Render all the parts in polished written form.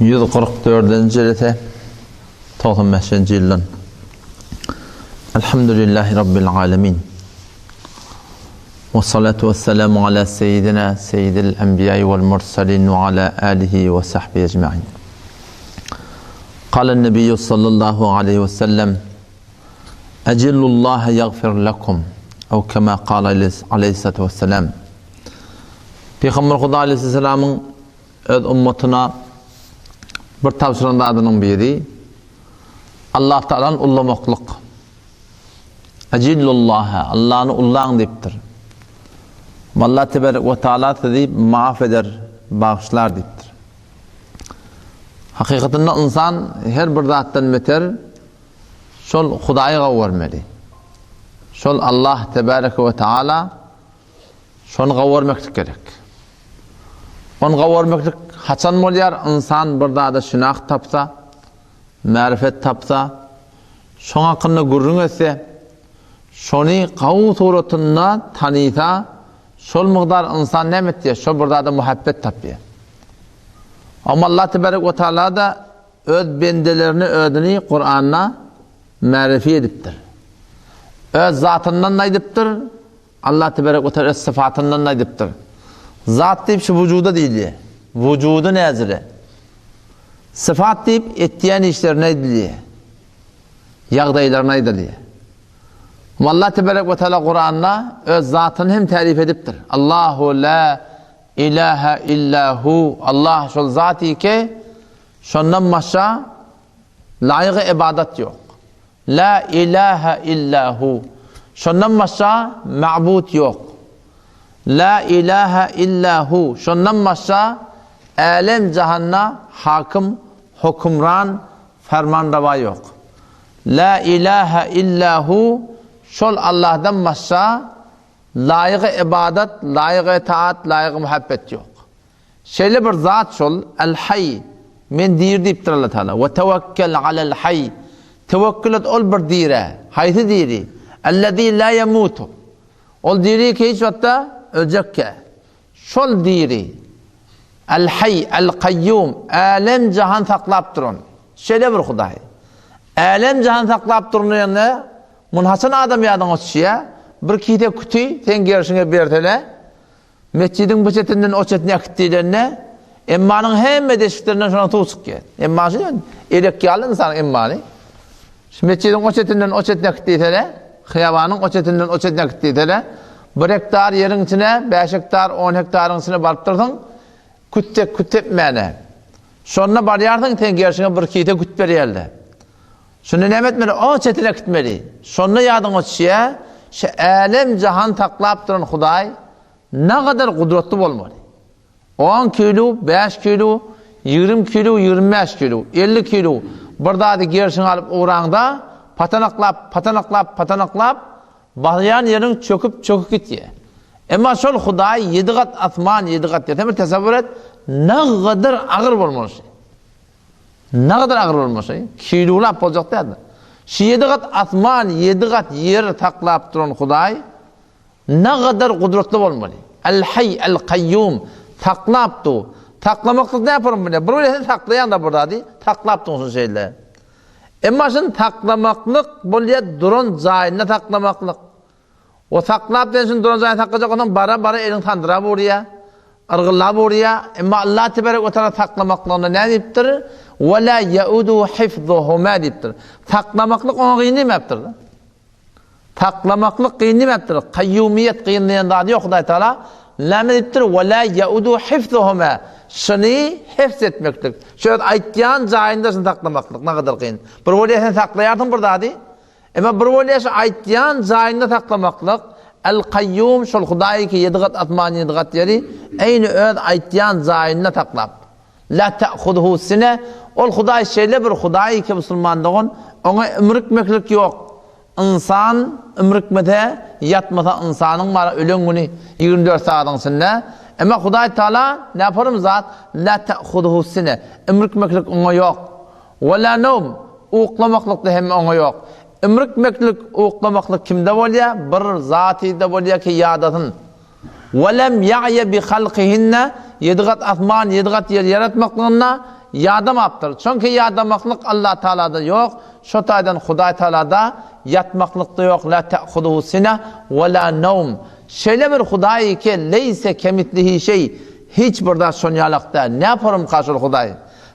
144. jilete 95. yıldan. Elhamdülillahi Rabbil alemin. Ve salatu ve selamu ala seyyidina seyyidil enbiyayı vel mursalin ve ala alihi ve sahbihi ecma'in. Kâlen nebiyyü sallallahu aleyhi ve sellem Ecillullaha yagfir lekum ev kema kâle aleyhissalatu vesselam. Peygamber Huda aleyhisselamın öz ümmetine bir tavsiranda adının biri Allah Teala'nın ullamaklık. Ecillullaha, Allah'ını ullan deyiptir. Allah Tebarek ve Teala deyip maaf eder, bağışlar deyiptir. Hakikatinde insan her bir zattan beter şol Huda'yı gavvermeli. Şol Allah Tebarek ve Teala şonu gavvermeklik gerek. Onu gavvermeklik haçan molyar insan bir da şınak tapsa, marifet tapsa, şon hakkında gurrun etse, şonu qavu suratında tanıysa, şol miqdar insan ne ettiye, şol bir da muhabbet tapıyor. Ama Allah Tebarek ve Teala da öz bendelerini ödünü Kur'an'na marifi ediptir. Öz zatından naydiptir, Allah Tebarek ve Teala öz sıfatından naydiptir. Zat deyip şu vücuda değil, vücudu nezire. Sıfat deyip ettiyen işler neydi? Yağdaylar neydi? Allah Tebarek ve Teala Kur'an'da öz zatını hem tarif ediptir. Allahu la ilahe illahu. Allah şol zati ki şondan başka layık ibadet yok. La ilahe illahu. Şondan başka ma'bud yok. La ilahe illahu. Şondan başka alem cahanna hakim, hükümran, fermanrava yok. La ilahe illahu. Şol Allah'dan başka layık ibadet, layık itaat, layık muhabbet yok. Şöyle bir zat şol, el-hayy. Men dir deyiptir Allah Teala. Ve tevekkel alel hayy. Tevekkül et ol bir dire. Hayti diri. Ellezî la yemutu. Ol diri ki hiç vatta ölecekke. Şol diri. El-hayy, el-kayyum. Alem cahan saklap durun. Şöyle bir Huday. Alem cahan saklap durun yanına munhasın adam yadın oluşuya bir kite kütüy sen gerişine bertele mescidin bu çetinden o çetine akıttıylarına emmanın hem deşiklerinden şuna tuğsuk gel. Emma şey elek yalın insan emmanı. Mescidin o çetinden o çetine akıttıylarına hıyavanın o çetinden o çetine akıttıylarına 1 hektar yerin içine 5 hektar 10 hektarın içine barıttırdın küttetmeyene. Sonra barıyardın sen gerişine bir kite küt beriyerle. Şunu ne etmeli? O çetine gitmeli. Sonra yadın o şeye, şu alem cahan taklap duran Huday ne kadar kudretli olmalı. 10 kilo, 5 kilo, 20 kilo, 25 kilo, 50 kilo. Burada da gerişini alıp uğrağında patanaklap, bağlayan yerin çöküp gidiyor. Ama şol Huday 7 kat asman, 7 kat diye. Tesavvur et, ne kadar ağır olmalı. Ne kadar ağır olmuş şey? Kilolap olacak derdi. Şu 7 kat asman, 7 kat yer taklap duran Huday ne kadar kudretli olmalı. El-hayy, el-kayyum taklaptı. Taklamaklık ne yaparım bile? Böyle taklayan da burada değil. Taklaptı olsun şeyler. Ama şimdi taklamaklık böyle duran zayında taklamaklık. O taklap densin duran zayında taklayacak ondan bara elin tandıra buraya. Argılla buraya. Ama Allah Tebarek ve Teala taklamaklığında ne deyiptir? وَلَا يَعُدُوا حِفْظُهُمَا deyiptir. Taklamaklık ona kıyınlamayaptır. Taklamaklık kıyınlamayaptır. Kayyumiyet kıyınlayan da diyor Huday Teala. Lâme deyiptir. وَلَا يَعُدُوا حِفْظُهُمَا şunu hifz etmektir. Şöyle aytyan cayındasın taklamaklık. Ne kadar kıyın. Bir voleye sen taklayardın burada değil. Ama bir voleye aytyan cayında taklamaklık. El-kayyum şol Huday ki 7 kat atman 7 kat yeri aynı öz aytyan cayında taklap. La ta'khuduhu sine. Ol Huday şeyle bir Huday ki Müslümandığın ona ömrükmeklik yok. İnsan ömrükmede yatmasa insanın var ölen günü 24 saatın sinne. Ama Huday Teala ne yaparım zat? La ta'khuduhu sine. Ömrükmeklik ona yok. Ve la nevm. Uğuklamaklık da hem ona yok. Ömrükmeklik, uğuklamaklık kimde oluyor? Bir zatide oluyor ki yadatın. وَلَمْ يَعْيَ بِخَلْقِهِنَّ 7 kat asman, 7 kat yer yaratmaklığına yadamaptır. Çünkü yadamaklık Allah Teala'da yok. Şu taydan Huday Teala'da yatmaklık da yok. La te'huduhu sine ve la nevm. Şöyle bir Huday ki leyse kemitlihi şey. Hiç burada sonyalıkta. Ne yaparım karşı Huday?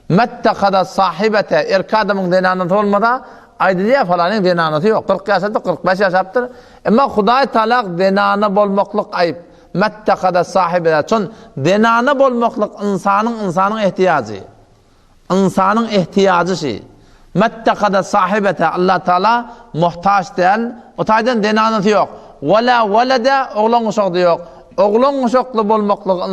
Mettekada sahibete erkadımın denanatı olmada aydiliye falanın denanatı yok. 40 yaşadı 45 yaşaptır. Ama Huday Teala denanı bolmaklık ayıp. Mettekada sahibete. Çün denanı bolmaklık insanın ihtiyacı. İnsanın ihtiyacı şey. Mettekada sahibete Allah Teala muhtaç değil. O taydan denanatı yok. Vela velede oğlan uşak da yok. Oğlan uşaklı bolmaklık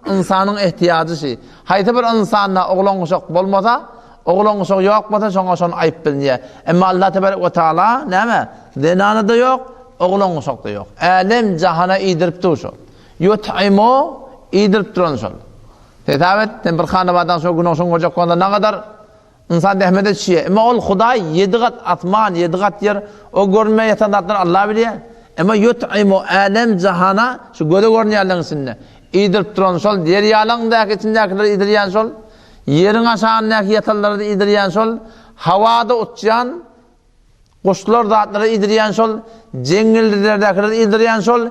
insanın ihtiyacı şey. Haydi bir insanla oğlan uşak bolmasa, oğlan uşak yok masa şoň ayıp bilniye. Ama Allah Teala ne mi? Denanı da yok, oğlan uşak da yok. Alem cahana idirip duruşu. Yut'imu idirip duruşu. Tetabet bir xanabadan şu gün olsun olacak onda ne kadar insan dehmede çiğe. Ama ol Huday 7 kat atman, 7 kat yer o görmeye yatanlardan Allah biliyor. Ama yut'imu alem cahana şu göde görünýärligiň içinde idirip duran şol yer ýalangdaky içindekileri idirýän şol yerin aşağındaky yatanlary idirýän şol hawada uçýan kuşlar zatlary idirýän şol jeňillerdekileri idirýän şol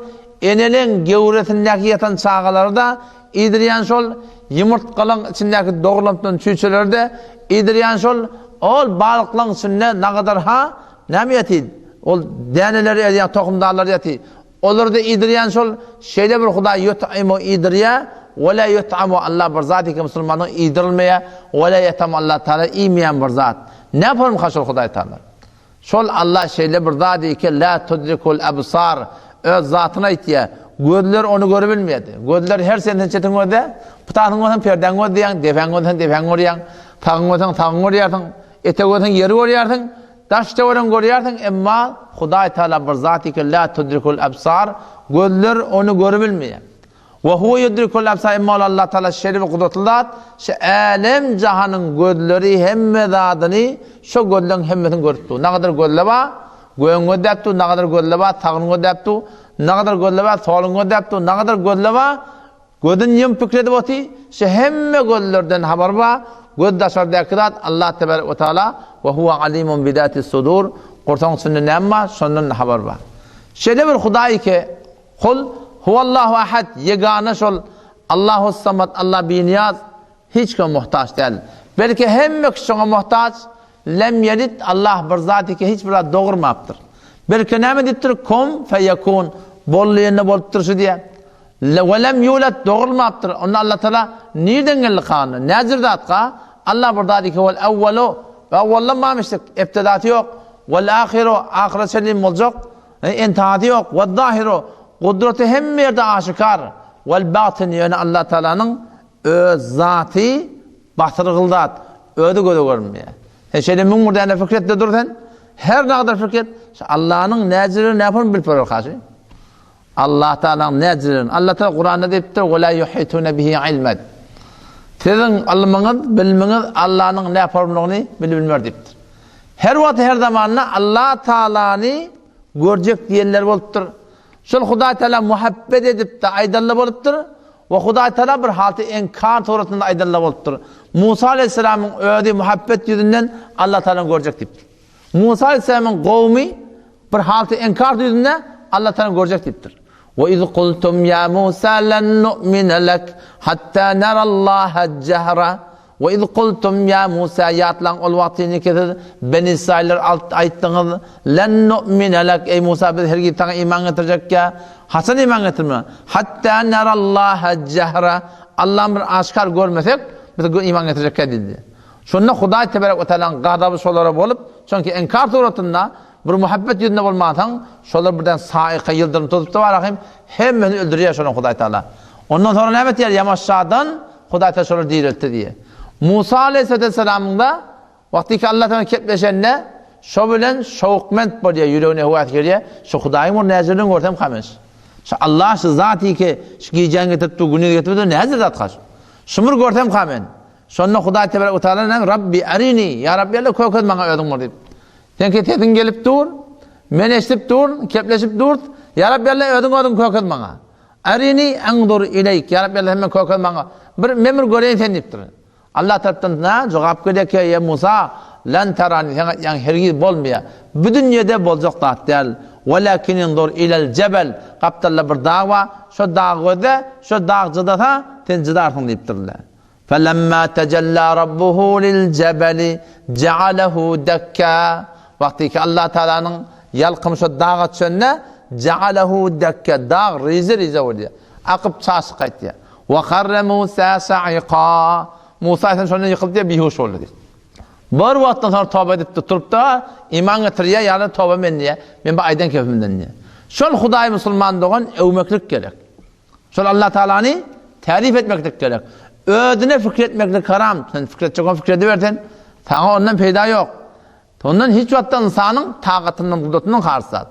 enelen gewretindäki yatan çağalary da idirýän şol yumurtkalyň içindäki dogurlantan çüçeleri de idirýän şol ol balyklaryň içinde nagadar ha näme ýatydy ol deneleri ya tohumdarlar yati. Olur da idiryan şol şeyde bir Huday yut'imu idriya ve la yut'amu Allah bir zat ki Müslümanın idirilmeye ve la yut'amu Allah Teala imeyen bir zat. Ne yaparım kaşol Huday Teala? Şol Allah şeyle bir zat ki la tudrikul absar öz zatına itiye. Gözler onu görebilmeydi. Gözler her senden çetin öde. Pıtanın öden perden ödeyen, defen öden ödeyen, tağın öden, ete öden yeri ödeyen. Taşta oran görýärsiň emma Huday Teala bir zat ki la tudrikul absar gözler onu görebilmeýär. Ve huve yudrikul absar emma Allah Teala şerif kudretli zat şu alem cahanyň gözleri hemme zadyny şu gözlerin hemmesini görüpdi. Ne kadar gözle ba? Göňe depdi, ne kadar gözle ba? Tagyňa depdi, ne kadar gözle ba? Solyňa depdi, ne kadar gözle ba? Gözün ýem pikredip oty, şu hemme gözlerden habar ba? Göz daşardaky zat Allah Tebaraka ve Teala ve huve alimun bidati sudur. Kurtan sünnet näme? Şondan habar bar. Şeýle bir Hudaý ki kul huvallahu ahad yegana şol Allahus samad Allah biniyaz hiç kim muhtaç değil. Belki hemme kişiňe muhtaç lem yelid Allah bir zat ki hiç bir dogurmapdyr. Belki näme dipdir kum feyekun bolýany bolup durşy diýe. Ve lem yulad doğurmapdyr. Onu Allah Teala nereden geldi kanı? Nazir zatqa Allah burada ki vel evvelu ve evvellanmamıştık. İbtidatı yok. Vel ahiru ahiret selim olacak. İntihati yok. Ve zahiru kudreti hem yerde aşikar. Vel batin yani Allah Teala'nın öz zatı batırgıldat. Ödü gödü görmeye. Şeyde mümurda fikrette dururken her ne kadar fikret Allah'ın naziri ne yapar bilpör karşı. Allah Teala'nın nazirin. Allah Teala Kur'an'da deyiptir. وَلَا يُحِيتُونَ بِهِ عِلْمًا. Sizin ilminiz, bilminiz Allah'ın ne yaparını bilmir deyiptir. Her vakit her zamanla Allah Teala'nı görecek diyenler oluptur. Şol Huday Teala muhabbet edip de aydınlı oluptur. Ve Huday Teala bir halde enkar turatında aydınlı oluptur. Musa Aleyhisselam'ın ödü muhabbet yüzünden Allah Teala'nı görecek deyiptir. Musa Aleyhisselam'ın kavmi bir halde enkar yüzünden Allah Teala'nı görecek deyiptir. وَإِذْ قُلْتُمْ يَا مُوسَى لَنْ نُؤْمِنَ لَكَ حَتَّى نَرَى اللّٰهَ الجَّهْرَ وَإِذْ قُلْتُمْ يَا مُوسَى yatlan ol vaktini ki Ben İsrailler ayttınız لَنْ نُؤْمِنَ لَكَ Ey Musa biz her gittiğine iman getirecek ya Hasan iman getirme hatta نَرَى اللّٰهَ الجَّهْرَ Allah'ın bir aşkar görmesek biz iman getirecek ya dedi. Şununla Huday Tebaraka ve Teala'nın gadabı şolara bolup çünkü enkar turatında bir muhabbet yüzünde olmadan şolar birden saika yıldırım tutup da var hemmeni öldürüyor şonu Huday Teala. Ondan sonra ne diyor? Yamaşşadan Huday Teala şoları diriltti diye. Musa Aleyhisselam'ın da vakti ki Allah Teala kepleşenle şo bilen şovukment bolýar yüreğine huvat geliyor. Şu Hudaýyň näzirinden görtem kamış. Şu Allah şu zatı ki şu giýen getiripdi, günü getiripdi, näzir zat kaç. Şumur görtem kamen. Şonda Huday Tebaraka ve Teala'nın Rabbi arini ya Rabbi Allah köket bana ödün deyip. Sen ki tetin gelip dur, men eşitip dur, kepleşip dur. Ya Rabbi Allah ödün köket bana. Arini andur ileyk. Ya Rabbi Allah hemen köket bana. Bir memur göreyin sen deyiptir. Allah tarafından ne cevap geliyor ki ya Musa lan tarani yani hergiz bolmaya. Bu dünyada bolacak zat değil. Walakin indur ilal cebel. Kaptalla bir dağ var. Şu dağda, şu dağcıda da tencidarsın deyiptirler. فَلَمَّا تَجَلَّى رَبُّهُ لِلْجَبَلِ جَعَلَهُ دَكَّا. Vakti ki Allah Teala'nın yalqım şu dağa çönne جَعَلَهُ دَكَّا. Dağ rize oluyor. Akıp çası kayıtıyor. وَخَرَّ مُوسَى سَعِقًا. Musa isen sonra yıkıldı diye bihuş oldu. Bir vakitten sonra tövbe edip tutup da iman getiriyor yani tövbe men diye. Men bu aydan kefimden diye. Şol Hudaý Müslüman doğan övmeklik gerek. Şol Allah Teala'nı tarif etmeklik gerek. Ödüne fikretmeklik haram. Sen fikredeceksin fikrediversen sana ondan peyda yok. Ondan hiç vakti insanın taqatından, kudretinden karşısat.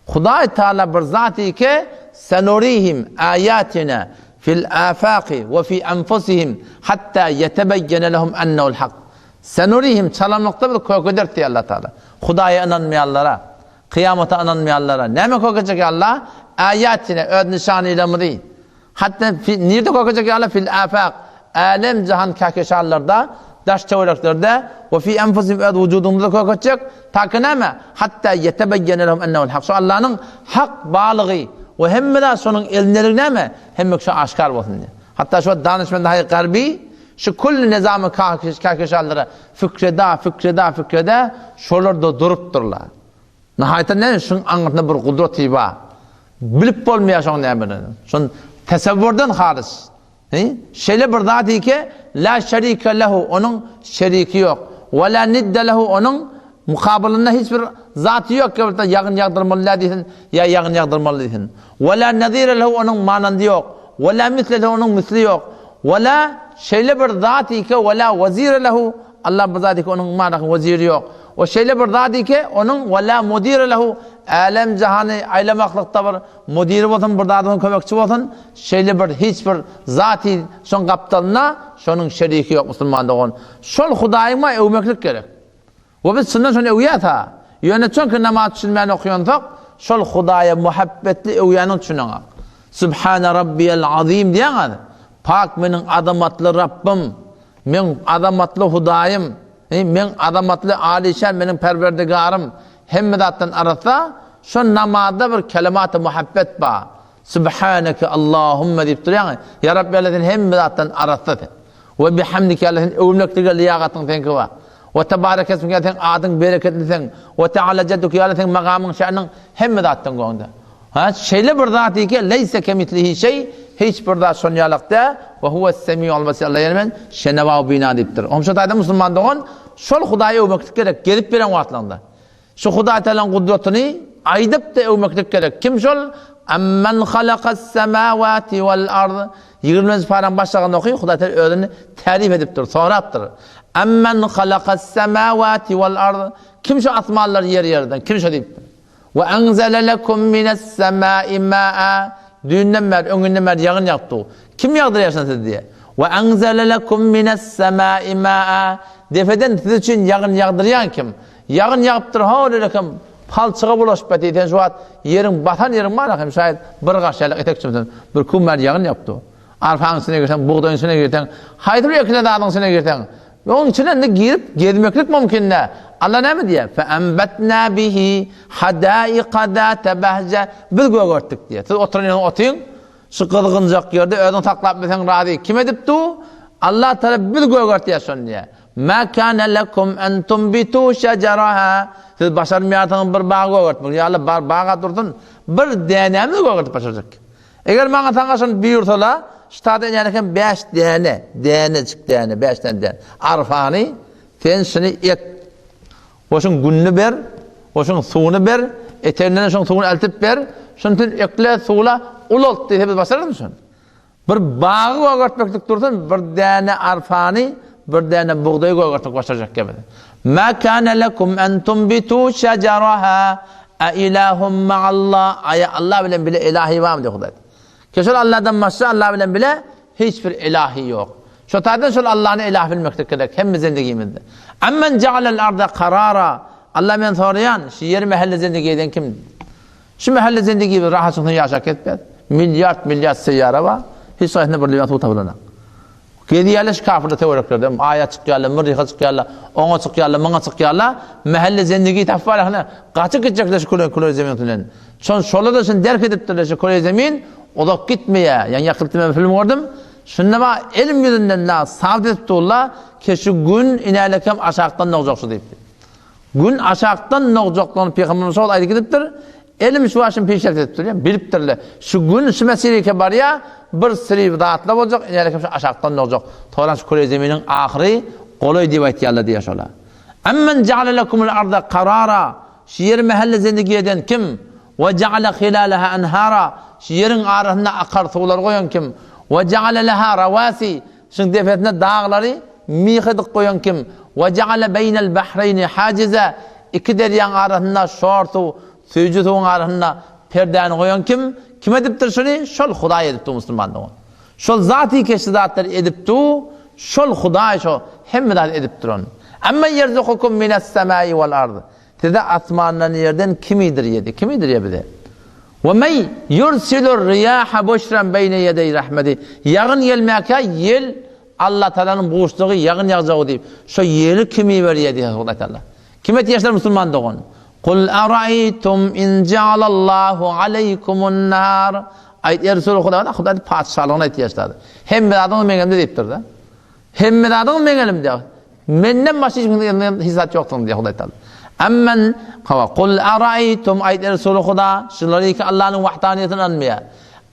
Hudaý Teala bir zat-ı ki senurihim ayatina fil afaqi ve fi anfusihim hatta yetebeyyene lehum ennehu'l hak. Senurihim çalamlıkta bir koyudur diye Allah Teala. Hudaýa inanmayanlara, kıyamata inanmayanlara neme koyacak Allah? Ayatine öd nişanıyla mı değil? Hatta nerede koyacak Allah? Fil afaq. Alem cihan kahkeşarlarda, daş çevrelerde ve fi enfusihim öd vücudunda koyacak. Takınama hatta yetebeyyene lehum ennehu'l hak. Şu Allah'ın hak balığı ve hem de sonun elinlerine mi? Hem şu aşkar olsun diye. Hatta şu danışman dahi garbi şu kulli nizamı kahkeşarlara fikreda şolar da durup durlar. Nihayeten ne? Şun anlatına bir kudreti var. Bilip olmaya şun ne bilir? Şun tesevvürden haris. Şeyle bir zat ki la şerike lehu onun şeriki yok. Ve la nidde lehu onun mukabilinde hiçbir zatı yok ki yağın yağdırmalı diyorsun ya yağın yağdırmalı diyorsun. Ve la nezire lehu onun manandı yok. Ve la misle lehu onun misli yok. Ve la şeyle bir zat-ı ki ve la vezire lehu Allah bir zat-ı ki onun manakı veziri yok. O şeyle bir zat-ı ki onun ve la mudire lehu alem cihanı aylamaklıkta bir mudiri olsun bir zatının kömekçi olsun şeyle bir hiçbir zat-ı son kaptalına şunun şeriki yok Müslüman'da onun. Şol Hudaýyma övmeklik gerek. Ve biz sünnet sonra övüyat ha. Yönetçen ki namaz düşünmeyen okuyansak şol Hudaýa muhabbetli övüyanın düşünen ha. Subhane Rabbiyel Azim diyen ha. Pak menin adamatlı Rabbim, men adamatlı Hudaýym, men adamatlı alişan menin perverdigarım hemmedattan arasa şu namazda bir kelimat-ı muhabbet ba. Subhaneke Allahümme deyip duruyor. Ya Rabbi Allah'ın hemmedattan arasa ve bihamdike Allah'ın övmekliğe liyagatın tenki var. Ve tebarek esmike Allah'ın adın bereketli sen. Ve teala cedduke Allah'ın makamın şanın hemmedattan goğunda. Şeyle bir zat-ı ki leyse kemitlihi şey hiçbir zat sonyalıkta ve huves-semî'ul basîr Allah yermen şeneva bina deyiptir. Omşa tayda Müslüman doğan şol Hudaýa övmeklik gerek gelip veren vaatlarında. Şu Hudaý Teala'nın kudretini aydıp da övmeklik gerek. Kim şol? Ammen halakas semâvâti vel ard. 20. paran başlığında okuyor. Hudaý Teala özünü tarif ediptir, sonrattır. Ammen halakas semâvâti vel ard. Kim şu asmanları yerden? Kim şu deyiptir? Ve enzele lekum mines semâi mâ'a. Düğünden beri, öngünden beri yağın yaktı. Kim yağdırıyorsun siz diye? Ve enzele lekum mines semâi mâ'a. Defeden siz için yağın yağdırıyan kim? Yağın yağıptır ha öyle kim? Palçığa bulaşıp betiyken şu an yerin batan yerin var ya şayet bir kaşayla etek çımsın. Bir kummer yağın yaptı. Arfanın içine girsen, buğdayın içine girsen, haydır yakına dağın içine girsen. Ve onun içine ne girip gezmeklik mümkün ne? Allah ne mi diye? فَاَنْبَتْنَا بِهِ حَدَائِقَ ذَاتَ بَهْجَ. Biz gördük diye. Siz oturun yanına otuyun. Şu kızgıncak yerde ödün taklap besen razı. Kim edipti? Allah Teala biz gördük diye son diye. مَا كَانَ لَكُمْ اَنْ تُنْبِتُوا شَجَرَهَا. Siz başarım yaratığın bir bağı gördük. Ya Allah bağa durdun. Bir denemiz gördük başaracak. Eğer bana tanışın bir yurtala Ştada yanıken 5 tane, denecik tane, 5 tane. Arfani, tensini ek. Oşun gününü ber, oşun suğunu ber, eterinen oşun suğunu eltip ber, şunun ekle suğula ulolt diye hepsi başarır mısın? Bir bağı koyartmaklık dursun, bir tane arfani, bir tane buğdayı koyartmak başaracak gibi. مَا كَانَ لَكُمْ اَنْ تُنْبِتُوا شَجَرَهَا اَاِلَٰهُمْ مَعَ اللّٰهِ. Allah bilen bile ilahi var mı diyor Hudaý. Keşke Allah'tan başka Allah bilen bile hiçbir ilahi yok. Şu tarzdan sonra Allah'ın ilah bilmektir gerek hem zindagimizde. Ammen cealel arda karara. Allah men sorayan şu yer mahalle zindagiden kim? Şu mahalle zindagi rahatını yaşak etmez. Milyar seyyara var. Hiç sayesinde bir lügat tutabılana. Gediyeliş kafirde teoreklerdi. Ayet çıkıyorlar, mırrika çıkıyorlar, ona çıkıyorlar, mana çıkıyorlar. Mahalle zendigi tafvalahına kaçık gidecekler şu Kore zemintinden. Şola da şun derk ediptirler şu Kore zemin. O da gitmeye. Yani yakıltı film gördüm. Şunlama ilim yüzünden la savd ettiler ki şu gün inelekem aşağıdan ne olacaksı deyip. Gün aşağıdan ne olacaklarını Peygamberimiz sallallahu aleyhi ve sellem ayet ediptir. Elim şu aşın peşert ettir ya, biliptirler. Şu gün şu meseleye var ya, bir sırrı dağıtla olacak, inelekem şu aşağıdan ne olacak? Toğlan şu Kore zeminin ahiri, kolay diye ayetiyallah diye şola. Ammen ceale lekumul arda karara, şu yer mahalle zendigi eden kim? Ve ceale hilalaha enhara, şu yerin arasında akar tuğlar koyan kim? Ve ceale leha ravasi, şu defetine dağları mihidik koyan kim? Ve ceale beynel bahreyni hacize, iki deryan arasında şortu, Sücütüğün arasında perdeni koyan kim? Kim ediptir şunu? Şol Huday ediptir Müslümanlığı. Şol zati keşidatlar ediptir, şol Huday şol hemmedat ediptir onu. Amma yerzukukum minas semai vel ardı. Tede asmandan yerden kimidir yedi? Kimidir ya bir de? Ve mey yursilur riyaha boşran beyne yedey rahmeti. Yağın gelmeka yel Allah Teala'nın boşluğu yağın yağacağı deyip. Şu yeli kimi veriyor diye Allah Teala. Kim etiyyaşlar Müslümanlığı onu? Kul araytum in ja'alallahu aleykumun nar. Ayet Resulü Huda padişahlığına ihtiyaçladı. Hem adamın mengelimde deyiptir da. Hem adamın mengelimde. Menden başka hiçbir hissat yoktur diye Huda Teala. Ammen kul araytum ayet Resulü Huda şunları ki Allah'ın vahdaniyetini anmaya.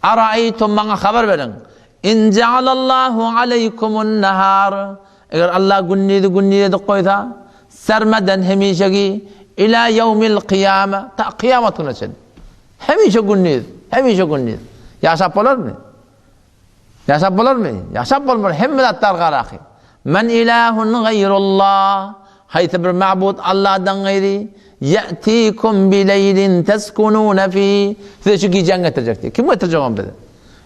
Araytum bana haber verin. İn ja'alallahu aleykumun nar. Eğer Allah günniydi koysa sermeden hemişeki İlâ yevmil kıyâme, ta kıyamet günü için. Hemişe günniyiz. Yaşap olur mu? Yaşap olmur. Hemmedatlar garaki. Men ilâhun gayrullah. Hayti bir ma'bud Allah'dan gayri. Ye'tikum bileylin teskunûne fî. Size şu giyeceğini getirecek diye. Kim getirecek onu dedi?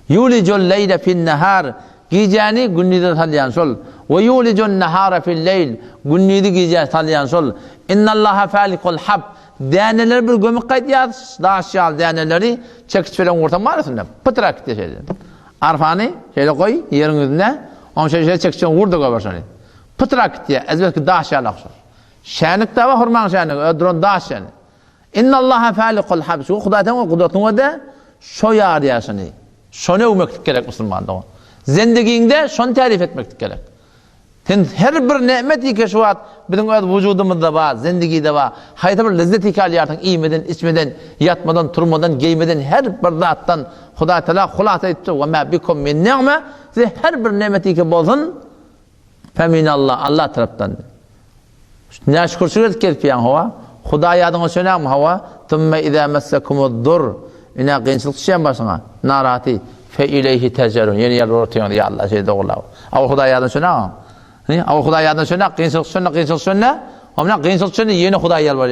Yulicul leyle fin nehar. Giyeceğini günniydi tanıyan sol. Ve yulicun nehara fil leyl. Günniydi giyeceğini tanıyan sol. İnnallaha falikul hab. Daneler bir gömük kayıt yaz. Daha aşağı daneleri çekiç falan ortam var aslında. Pıtrak diye şeyler. Arfanı şöyle koy yerin üzerine. Onu şöyle çekişen vurdu koyarsan. Pıtrak diye. Ezbet daha aşağı lakşır. Şenlik de var hurman şenlik. Ödürün daha aşağı. İnnallaha falikul hab. Şu Kuday'tan kudratın da şo yar diyasını. Şonu övmektik gerek Müslüman'da. Zendiginde şonu tarif etmektik gerek. Her bir nimeti ki şu an bizim vücudumuzda var, zindigide var. Hayata bir lezzet hikâli yaratan, iyimeden, içmeden, yatmadan, turmadan, giymeden, her bir zattan Huda Teala hulasa etti. Ve ma bikum min ni'me. Size her bir nimeti ki bozun, feminallah, Allah taraftan. Ne şükürsüz kelpiyan hava. Huda yadını söyleyeyim hava. Tümme idâ messekumud dur. İna kıyınçılık şeyin başına. Narati. Fe ileyhi tecerun. Yeni yer ortaya ya Allah şey doğrulav. Ama Huda yadını söyleyeyim. Ama Huda yadını söyleyeyim. Kıyınçılık söyleyeyim. Ama kıyınçılık söyleyeyim. Yeni Huda yer var.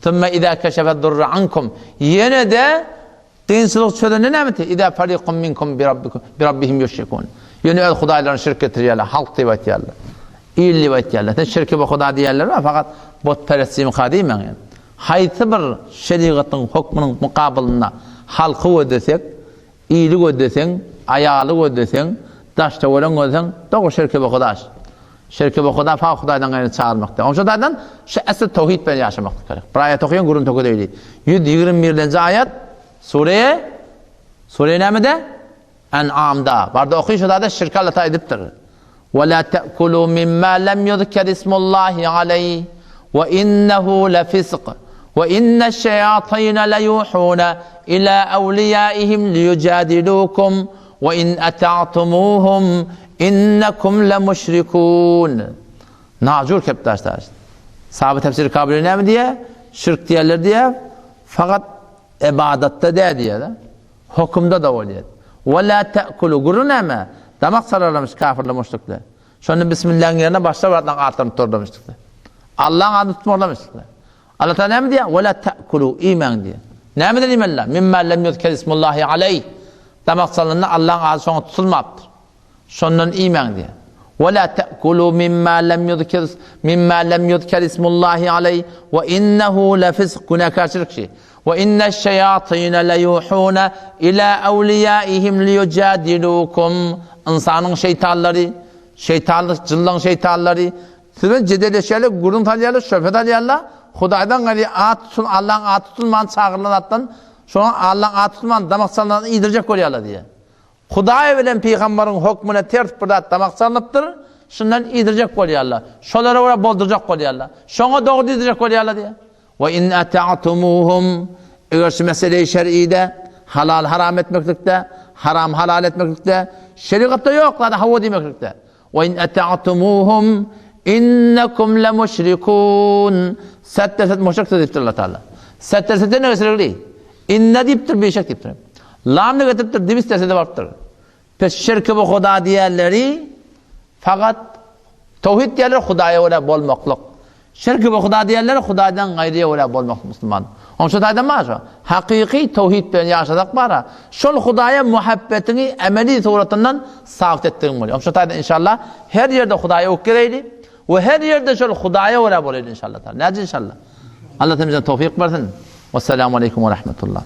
Tümme idâ keşefet durru ankum. Yine de kıyınçılık söyleyeyim ne miydi? İdâ farikum minkum bi rabbihim yuşrikun. Yeni öyle Huda'yla şirk getiriyorlar. Halk diye etiyorlar. İyili ve etiyorlar. Şirki bu Huda diyorlar var. Fakat botperestliğim kadıyım yani. Hayti bir şeriatın hükmünün mukabilinde halkı ödesek, iyilik ödesen, ayalık ödesen, daşta olan ödesen, doğru şirki bu Huda. Şirki bu Huda, fakat Huda'dan gayrı çağırmakta. Onun için şu esir tevhid ben yaşamakta gerek. Bir ayet okuyun, gurun toku değil. 121. ayet, Sure nemede? En'amda. Barda okuyun şu da şirk Allah'a ediptir. وَلَا تَأْكُلُوا مِمَّا لَمْ يُذْكَرِ اسْمُ اللّٰهِ عَلَيْهِ وَإِنَّهُ لَفِسْقٌ وَإِنَّ الشَّيَاطِينَ لَيُوحُونَ إِلَى أَوْلِيَائِهِمْ لِيُجَادِلُوكُمْ وَإِنْ أَطَعْتُمُوهُمْ إِنَّكُمْ لَمُشْرِكُونَ. Nacur keptaşlar. Sahabe tefsiri kabili ne mi diye? Şirk diyorlar diye. Fakat ibadette de diye de. Hükümde de oluyor. وَلَا تَأْكُلُوا Gurur ne mi? Damak sararlamış kafirle müşrikler. Şunu Bismillah'ın yerine başta vardan artırıp torlamıştıklar. Allah'ın adını tutmorlamıştıklar. Allah Teala ne mi diye? وَلَا تَأْكُلُوا iman diye. Ne mi de imanla? مِمَّا لَمْ يُذْكَرِ اسْمُ اللّٰهِ عَلَيْهِ Damak sararlarında Allah'ın adı sonra tutulmaptır. Şunun iman diye. وَلَا تَأْكُلُوا مِمَّا لَمْ يُذْكَرِ اسْمُ اللّٰهِ عَلَيْهِ وَإِنَّهُ لَفِسْقٌ Günahkarçılık şey. وَإِنَّ الشَّيَاطِينَ لَيُوحُونَ إِلَى أَوْلِيَائِهِمْ لِيُجَادِلُوكُمْ İnsanın şeytanları şeytanlık, cıllan şeytanları, sizin cedeleşeli, gurun tanıyalı, şöhret alıyarlar. Hudaydan gari at tutun, Allah'ın at tutulmanı çağırılan sonra Allah'ın at tutulmanı damak salınanı iyidirecek oluyorlar diye. Huday bilen peygamberin hükmüne ters burada damak salınıptır, şundan iyidirecek oluyorlar. Şolara oraya bolduracak oluyorlar. Şona doğru iyidirecek oluyorlar diye. Ve in ata'tumuhum, eğer şu mesele-i şer'ide, halal haram etmeklikte, haram halal etmeklikte, şeriatta yok lan hava demeklikte. Ve in ata'tumuhum innekum lemüşrikûn. Setterset müşrik deyiptir Allah Teala. Setterset ne gösterir? İnne deyiptir, bir şey deyiptir. Lam ne getirtir, dibis tersede vardır. Pes şirk-i bu Huda diğerleri, fakat tevhid diğerleri Huda'ya öyle bolmaklık. Şirk-i bu Huda diğerleri Huda'dan gayriye öyle bolmak Müslüman. Onun şu taydan var şu. Hakiki tevhid ben yaşadık bara. Şol Huda'ya muhabbetini emeli suratından sağlık ettiğin oluyor. Onun şu taydan inşallah her yerde Huda'ya okireydi. Ve her yerde şol Huda'ya öyle boluydu inşallah. Nece inşallah. Allah temizden tevfik versin. Vesselamu aleyküm ve rahmetullah.